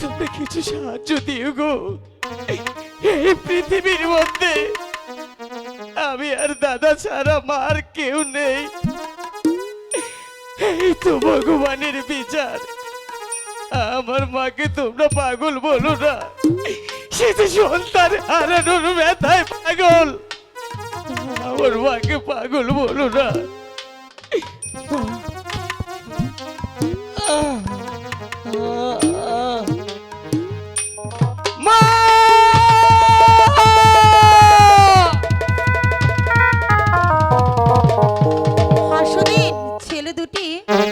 তোমরা কিছু সাহায্য দিও গো। এই পৃথিবীর মধ্যে আমি আর দাদা ছাড়া মার কেউ নেই। এই তো ভগবানের বিচার। আমার মাকে তোমরা পাগল বলো না, সে যে সন্তান হারানোর ব্যথায় পাগল। আমার মাকে পাগল বলো না। মা! হাসুদিন ছেলে দুটি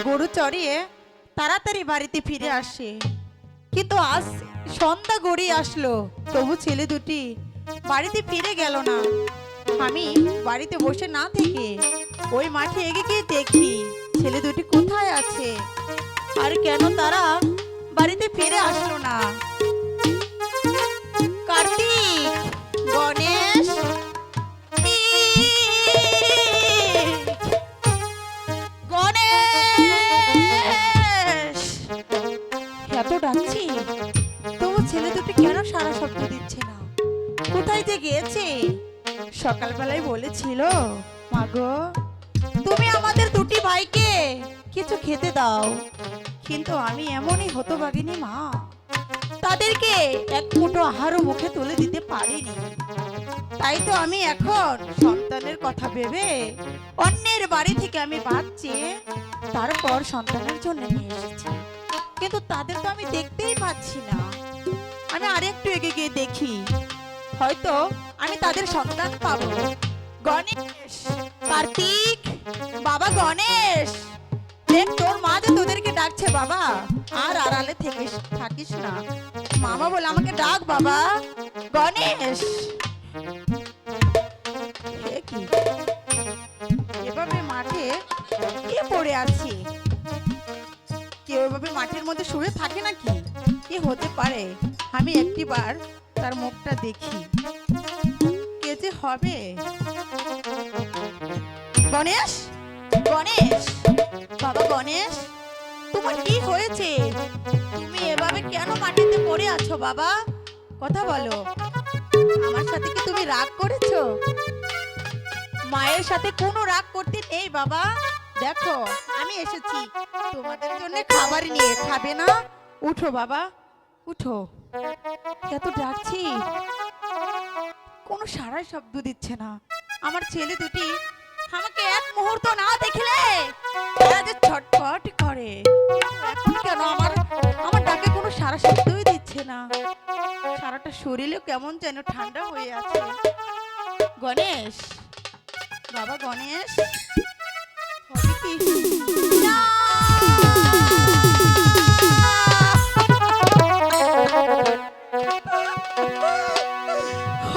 গরু চড়িয়ে তাড়াতাড়ি বাড়িতে ফিরে আসে, কিন্তু আজ সন্ধ্যা গড়িয়ে আসলো, তবু ছেলে দুটি বাড়িতে ফিরে গেল না। আমি বাড়িতে বসে না থেকে ওই মাঠে এগিয়ে গিয়ে দেখি ছেলে দুটি কোথায় আছে আর কেন তারা বাড়িতে ফিরে আসলো না। কার্তিক, গণেশ, গণেশ, এত ডাকছি তবু ছেলে দুটি কেন সারা শব্দ দিচ্ছে না? কোথায় যে গিয়েছে? সকালবেলায় বলেছিল, মাগো তুমি আমাদের দুটি ভাইকে কিছু খেতে দাও, কিন্তু আমি এমনই হতভাগিনী মা, তাদেরকে এক মুঠো আহারও মুখে তুলে দিতে পারিনি। তাই তো আমি এখন সন্তানের কথা ভেবে অন্যের বাড়ি থেকে আমি ভাত চেয়ে তারপর সন্তানের জন্য নিয়ে এসেছি, কিন্তু তাদের তো আমি দেখতেই পাচ্ছি না। আমি আরেকটু এগিয়ে গিয়ে দেখি, হয়তো আমি তাদের সন্তান পাবো। গণেশ, কার্তিক, বাবা গণেশ, দেখ তোর মা যে তোদেরকে ডাকছে বাবা, আর আড়ালে থাকিস না, মামা বলে আমাকে ডাক বাবা। গণেশ, এ কি এভাবে মাঠে কে পড়ে আছি? কেউ এভাবে মাঠের মধ্যে শুয়ে থাকে নাকি? কি হতে পারে? আমি একটিবার তার মুখটা দেখি, কে যে হবে। গণেশ, গণেশ, বাবা গণেশ, তোমার কি হয়েছে? তুমি এভাবে কেন মাটিতে পড়ে আছো বাবা? কথা বলো, আমার সাথে কি তুমি রাগ করেছো? মায়ের সাথে কোনো রাগ করতে নেই বাবা। দেখো আমি এসেছি তোমাদের জন্য খাবার নিয়ে, খাবে না? উঠো বাবা, উঠো। এত ডাকছি কোনো সারা শব্দ দিচ্ছে না। আমার ছেলে দুটি আমাকে এক মুহূর্ত না দেখলে এরা যে ছটফট করে, এখন কেন আমার আমার ডাকে কোনো সারা শব্দই দিচ্ছে না? সারাটা শরীরে কেমন যেন ঠান্ডা হয়ে আছে। গণেশ, বাবা গণেশ, হবে কি না?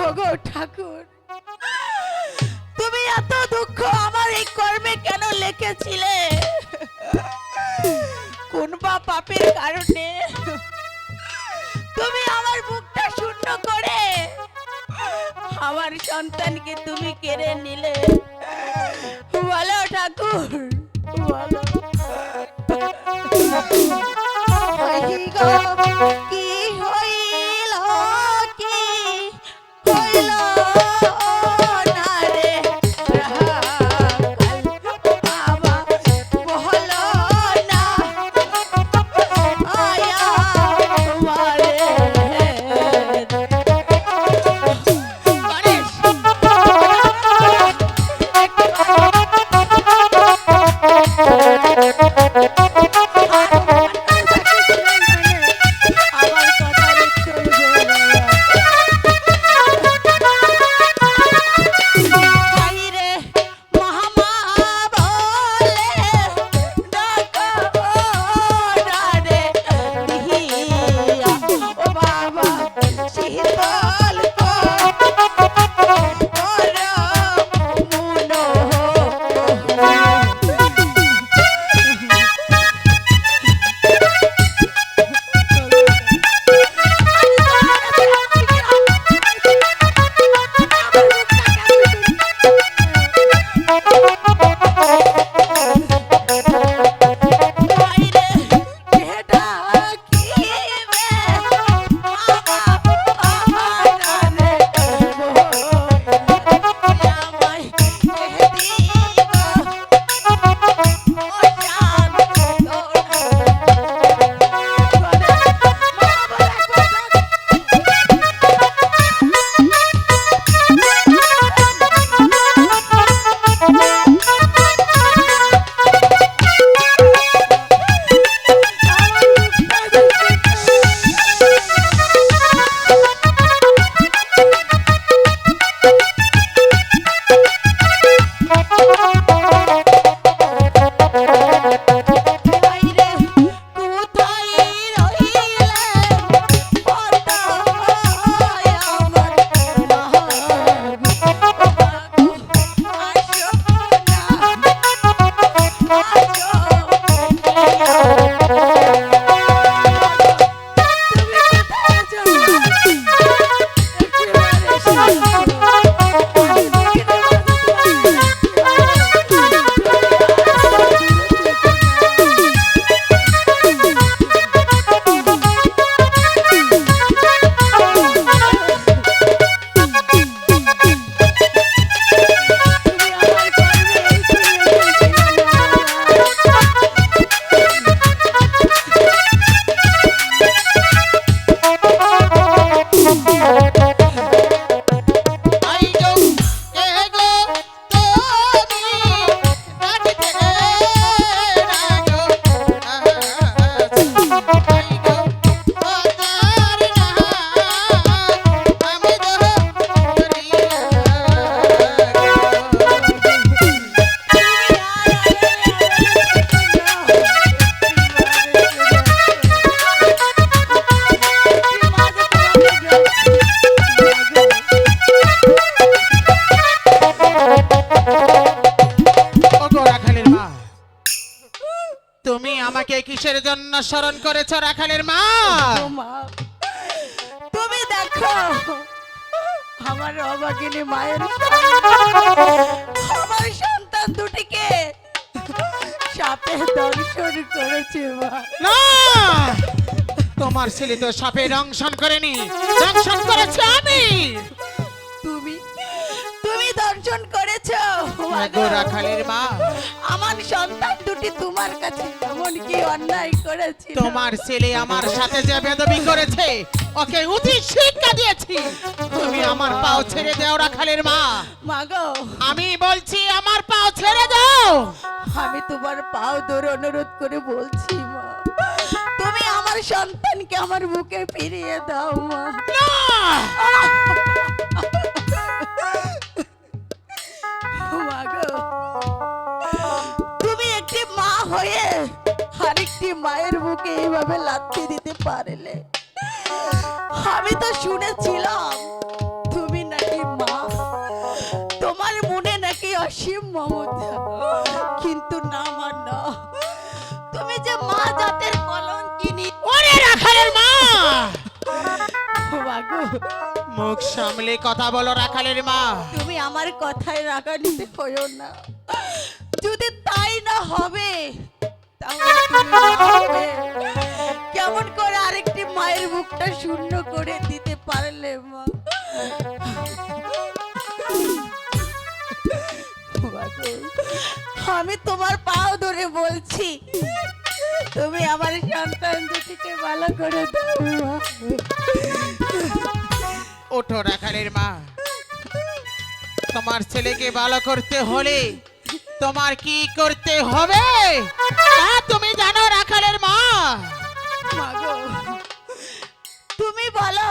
ওগো ঠাকুর, তুমি এত দুঃখ আমার এই কর্মে কেন লিখেছিলে? কোন বা পাপের কারণে তুমি আমার বুকটা শূন্য করে আমার সন্তানকে তুমি কেড়ে নিলে? বলো ঠাকুর, বলো। কি হইল, কি হইল না রে রাখাল বাবা, বলো না আয়া মারে। গণেশ, আবার জন্য স্মরণ করেছ রাখালের মা? ও মা, তুমি দেখো আমার অভাগিনী মায়ের আমার সন্তান দুটিকে সাপে দংশন করেছে মা। না, তোমার ছেলে তো সাপে দংশন করেনি, দংশন করেছে আমি। তুমি তুমি দর্শন করেছো গো রাখালের মা, আমার সন্তান দুটি তোমার কাছে এমন কি অন্যায় করেছে? তোমার ছেলে আমার সাথে যে বেদবি করেছে ওকে উচিত শিক্ষা দিয়েছি। তুমি আমার পাও ছেড়ে দাও রাখালের মা। মাগো, আমি বলছি আমার পাও ছেড়ে দাও। আমি তোমার পাও ধরে অনুরোধ করে বলছি মা, তুমি আমার সন্তানকে আমার বুকে ফিরিয়ে দাও মা। না, মাগো, তুমি একটি মা হয়ে আরেকটি মায়ের বুকে এইভাবে লাথি দিতে পারলে? আমি তো শুনেছিলাম তুমি নাকি মা, তোমার মনে নাকি অসীম মমতা, কিন্তু না মা না, তুমি যে মা জাতের কলঙ্কিনী। ওরে রাখালের মা, মাগো, মুখ সামলে কথা বলো রাখালের মা। তুমি আমার কথায় রাগা নিতে হইও না। যদি তাই না হবে তাহলে তুমি মা হয়ে কেমন করে আরেকটি মায়ের বুকটা শূন্য করে দিতে পারলে মা? মাগো, আমি তোমার পাও ধরে বলছি, তুমি আমার সন্তান দুটিকে ভালো করে দাও মা। ওঠো রাখালের মা, তোমার ছেলেকে ভালো করতে হলে তোমার কি করতে হবে তা তুমি জানো রাখালের মা। মাগো, তুমি বলো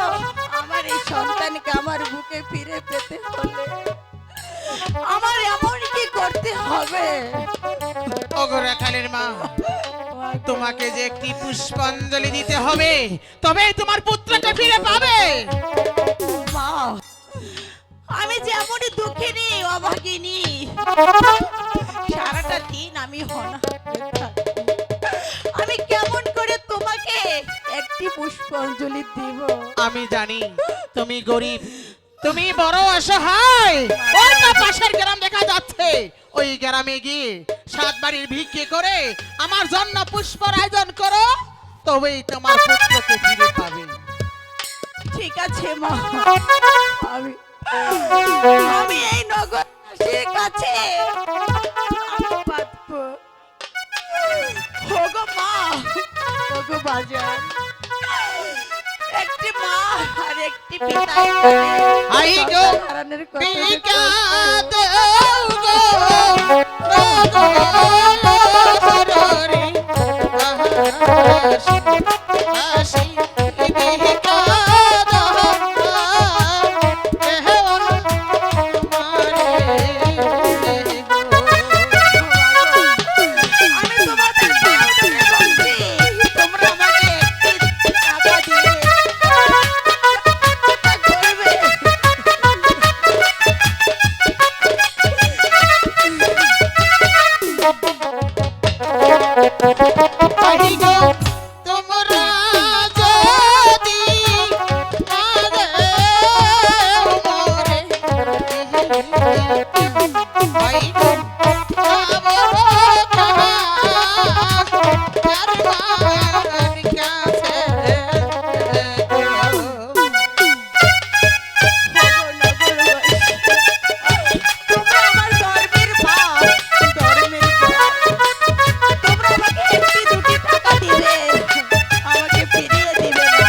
আমার এই সন্তানকে আমার বুকে ফিরে পেতে হলে আমার এমন কি করতে হবে? ওগো রাখালের মা, তোমাকে যে একটি পুষ্পাঞ্জলি দিতে হবে, তবেই তোমার পুত্রকে ফিরে পাবে। মা, আমি যেমনই দুঃখিনী অভাগিনী, সারাটা দিন আমি অনাহারে থাকি। আমি কেমন করে তোমাকে একটি পুষ্পাঞ্জলি দিব? আমি জানি তুমি গরিব, তুমি বড় অসহায়। ওই তো পাশের গ্রাম দেখা যাচ্ছে, ওই গ্রামে গিয়ে 7 বাড়ির ভিক্ষে করে আমার জন্য পুষ্পর আয়োজন করো, তবেই তোমার পুত্রকে ফিরে পাবে। ঠিক আছে মা, আমি আমি এই নগরবাসীর কাছে আমি বাঁধবো। ওগো মা, ওগো বাজার, একটি মা আর একটি পিতা আই গো হারানোর কথা পিকা দেখো। দেও গো নগরে আহাসি আহাসি পিকা দাও এহন মারে আমি তোমাদের পায়ে ধরে বলছি, তোমরা আমাকে একটি টাকা দিলে করবে। আই গো তোমরা যদি আগে মোরে আই গো আমার কাছে তোমরা আমার ধর্মের বাপ, ধর্মের বাপ। তোমরা আমাকে একটি দুটি টাকা দিবে, আমাকে ফিরিয়ে দিবে না।